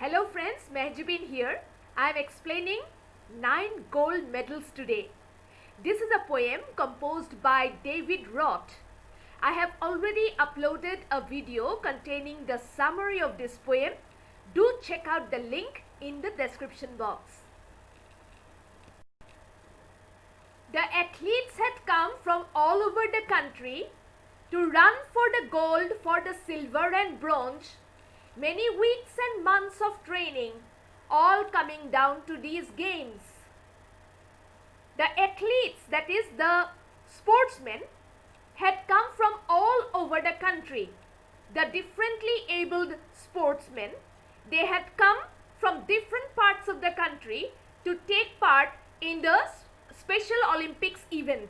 Hello friends, Mehjabin here. I am explaining 9 gold medals today. This is a poem composed by David Roth. I have already uploaded a video containing the summary of this poem. Do check out the link in the description box. The athletes had come from all over the country to run for the gold, for the silver and bronze. Many weeks and months of training, all coming down to these games. The athletes, that is the sportsmen, had come from all over the country. The differently abled sportsmen, they had come from different parts of the country to take part in the Special Olympics event.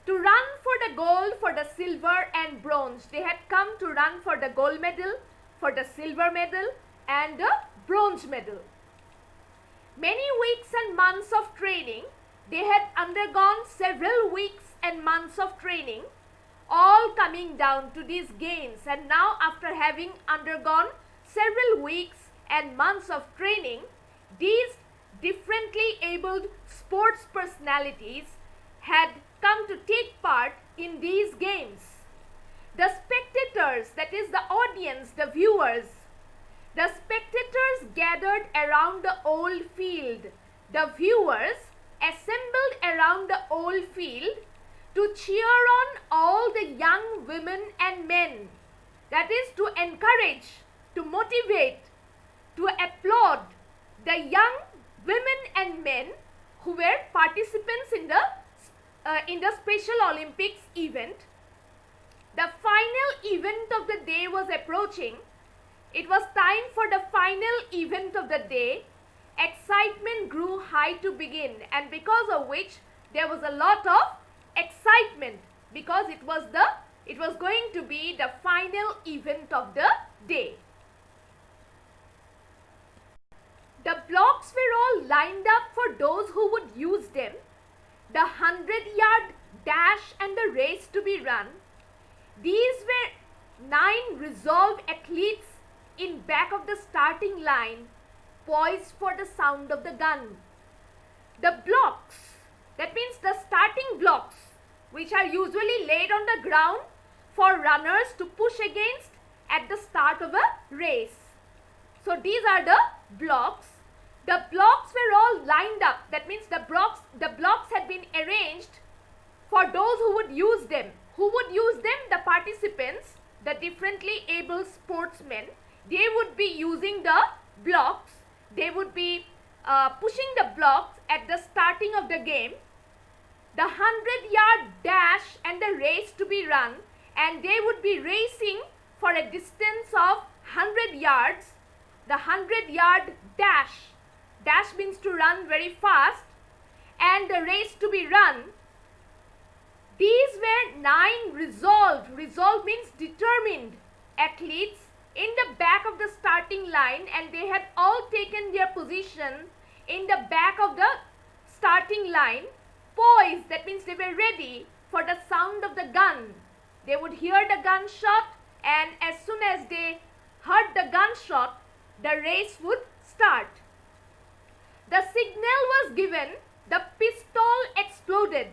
To run for the gold, for the silver and bronze. They had come to run for the gold medal, for the silver medal and the bronze medal. Many weeks and months of training. They had undergone several weeks and months of training, all coming down to these games. And now, after having undergone several weeks and months of training, these differently abled sports personalities had come to take part in these games. The spectators, that is the audience, the viewers, the spectators gathered around the old field. The viewers assembled around the old field to cheer on all the young women and men. That is to encourage, to motivate, to applaud the young women and men who were participants in the Special Olympics event. The final event of the day was approaching. It was time for the final event of the day. Excitement grew high to begin, and because of which there was a lot of excitement, because it was going to be the final event of the day. The blocks were all lined up for those who would use them. The 100-yard dash and the race to be run. These were 9 resolved athletes in back of the starting line, poised for the sound of the gun. The blocks, that means the starting blocks, which are usually laid on the ground for runners to push against at the start of a race. So these are the blocks. The blocks were all lined up. That means the blocks had been arranged for those who would use them. Who would use them? The participants, the differently able sportsmen. They would be using the blocks. They would be pushing the blocks at the starting of the game. The 100-yard dash and the race to be run, and they would be racing for a distance of 100 yards. The 100-yard dash. Dash means to run very fast, and the race to be run. These were 9 resolved. Resolved means determined athletes in the back of the starting line, and they had all taken their position in the back of the starting line, poised. That means they were ready for the sound of the gun. They would hear the gunshot, and as soon as they heard the gunshot, the race would start. The signal was given, the pistol exploded.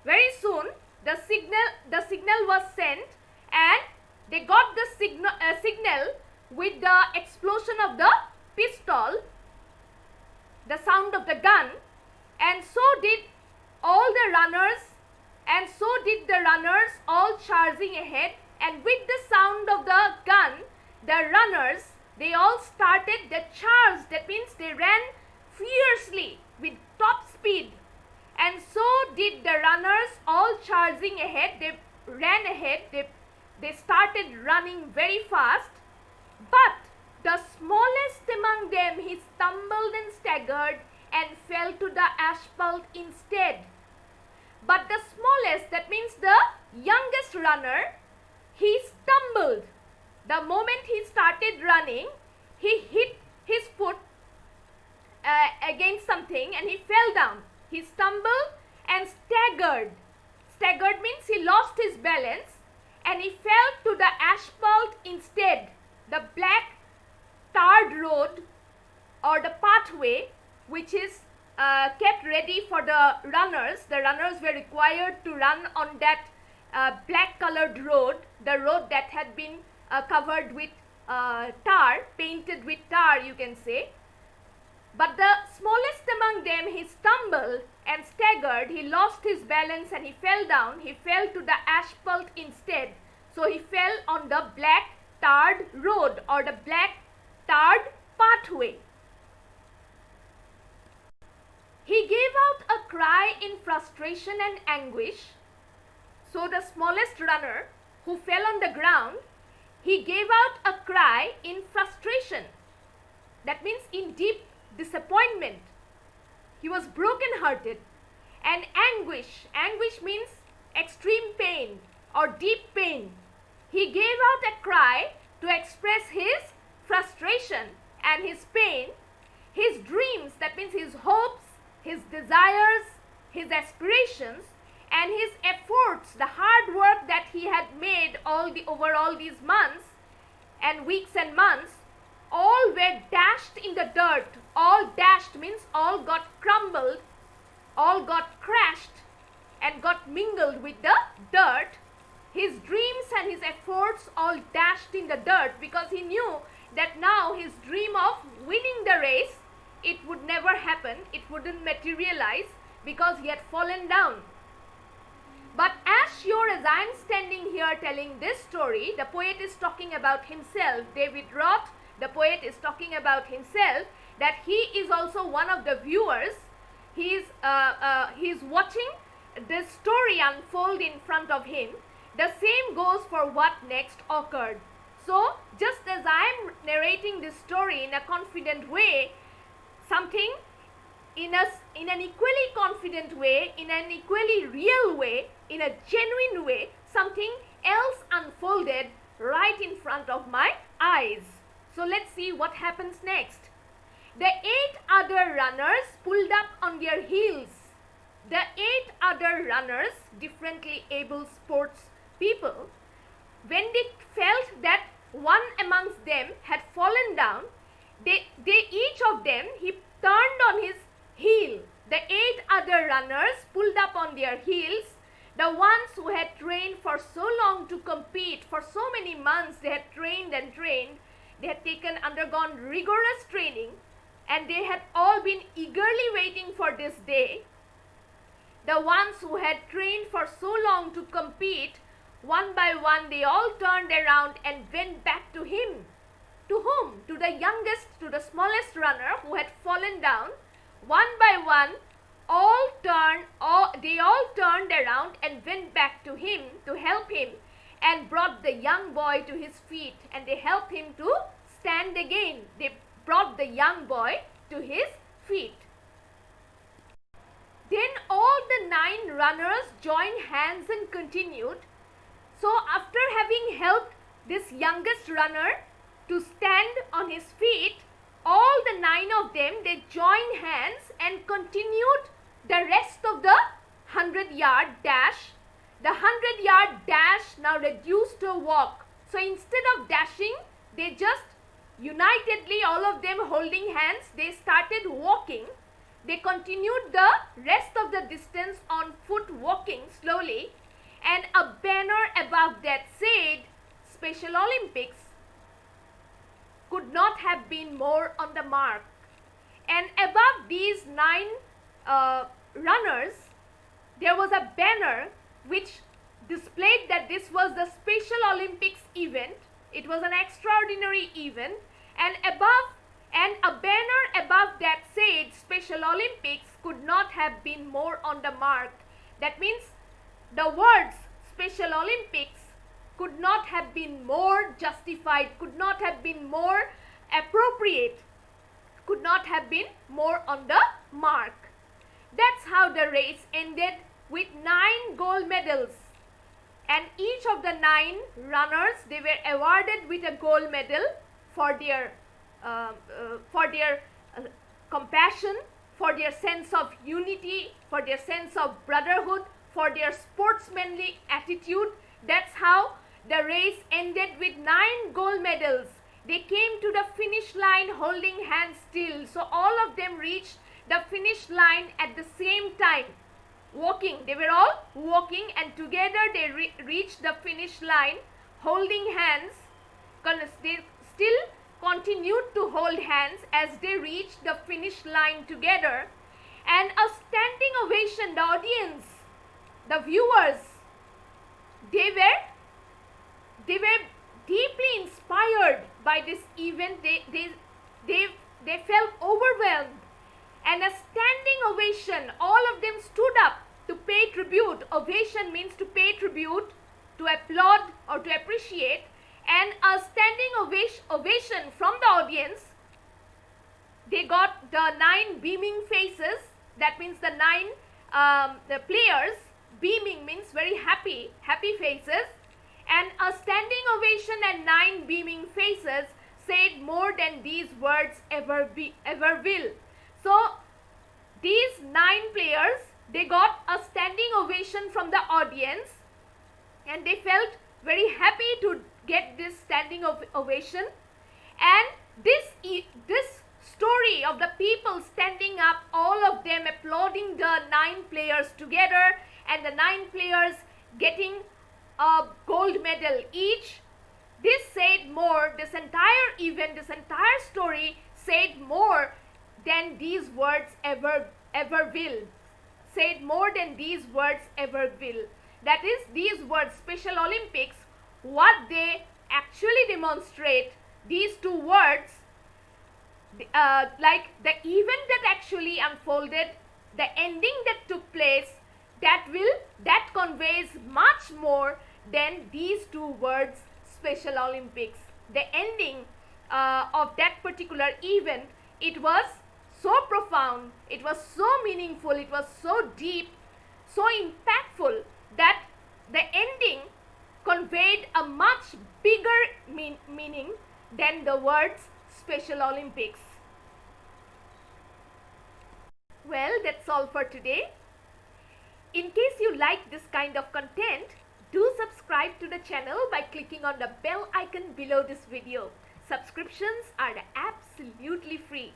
Very soon, the signal was sent, and they got the signal with the explosion of the pistol, the sound of the gun, and so did all the runners, and so did the runners all charging ahead, and with the sound of the gun, the runners, they all started the charge. That means they ran fiercely with top speed, and so did the runners all charging ahead. They ran ahead, they started running very fast, but the smallest among them, he stumbled and staggered and fell to the asphalt instead. But the smallest, that means the youngest runner, he stumbled. The moment he started running, he hit his foot against something and he fell down. He stumbled and staggered. Staggered means he lost his balance and he fell to the asphalt instead. The black tarred road or the pathway which is kept ready for the runners. The runners were required to run on that black colored road, the road that had been covered with tar, painted with tar, you can say. But the smallest among them, he stumbled and staggered, he lost his balance and he fell down. He fell to the asphalt instead. So he fell on the black tarred road or the black tarred pathway. He gave out a cry in frustration and anguish. So the smallest runner who fell on the ground, he gave out a cry in frustration. That means in deep disappointment. He was broken-hearted. And anguish. Anguish means extreme pain or deep pain. He gave out a cry to express his frustration and his pain, his dreams, that means his hopes, his desires, his aspirations, and his efforts, the hard work that he had made over all these months and weeks and months, all were dashed in the dirt. All dashed means all got crumbled, all got crashed and got mingled with the dirt. His dreams and his efforts all dashed in the dirt, because he knew that now his dream of winning the race, it would never happen, it wouldn't materialize, because he had fallen down. But as sure as I am standing here telling this story, the poet is talking about himself. David Roth, the poet, is talking about himself, that he is also one of the viewers. He is watching this story unfold in front of him. The same goes for what next occurred. So just as I am narrating this story in a confident way, something in an equally confident way, in an equally real way, in a genuine way, something else unfolded right in front of my eyes. So let's see what happens next. The 8 other runners pulled up on their heels. The 8 other runners, differently able sports people, when they felt that one amongst them had fallen down, they each of them, he turned on his heel. The 8 other runners pulled up on their heels. The ones who had trained for so long to compete, for so many months they had trained and trained, they had undergone rigorous training, and they had all been eagerly waiting for this day. The ones who had trained for so long to compete, one by one they all turned around and went back to him. To whom? To the youngest, to the smallest runner who had fallen down. One by one, they all turned around and went back to him to help him, and brought the young boy to his feet, and they helped him to stand again. They brought the young boy to his feet. Then all the 9 runners joined hands and continued. So after having helped this youngest runner to stand on his feet, all the 9 of them, they joined hands and continued the rest of the 100-yard dash. The 100-yard dash now reduced to a walk. So instead of dashing, they just unitedly, all of them holding hands, they started walking. They continued the rest of the distance on foot, walking slowly, and a banner above that said Special Olympics could not have been more on the mark. And above these 9 runners, there was a banner which displayed that this was the Special Olympics event. It was an extraordinary event, and a banner above that said Special Olympics could not have been more on the mark. That means the words Special Olympics could not have been more justified, could not have been more appropriate, could not have been more on the mark. That's how the race ended, with 9 gold medals. And each of the 9 runners, they were awarded with a gold medal for their compassion, for their sense of unity, for their sense of brotherhood, for their sportsmanly attitude. That's how the race ended, with 9 gold medals. They came to the finish line holding hands still. So all of them reached the finish line at the same time. Walking. They were all walking, and together they reached the finish line holding hands. They still continued to hold hands as they reached the finish line together. And a standing ovation, the audience, the viewers, they were deeply inspired by this event. They felt overwhelmed, and a standing ovation, all of them stood up to pay tribute. Ovation means to pay tribute, to applaud or to appreciate, and a standing ovation from the audience. They got the 9 beaming faces. That means the 9 the players. Beaming means very happy faces. And a standing ovation and 9 beaming faces said more than these words ever will. So these 9 players, they got a standing ovation from the audience, and they felt very happy to get this standing ovation. And this story of the people standing up, all of them applauding the 9 players together, and the 9 players getting a gold medal each. This said more, this entire event, this entire story said more than these words ever will. Said more than these words ever will. That is, these words, Special Olympics, what they actually demonstrate, these 2 words, like the event that actually unfolded, the ending that took place, that conveys much more than these 2 words, Special Olympics. The ending of that particular event, it was so profound, it was so meaningful, it was so deep, so impactful, that the ending conveyed a much bigger meaning than the words Special Olympics. Well, that's all for today. In case you like this kind of content, do subscribe to the channel by clicking on the bell icon below this video. Subscriptions are absolutely free.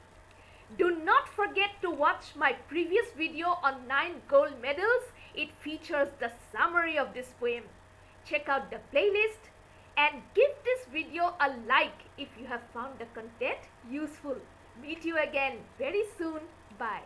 Do not forget to watch my previous video on 9 gold medals. It features the summary of this poem. Check out the playlist and give this video a like if you have found the content useful. Meet you again very soon. Bye.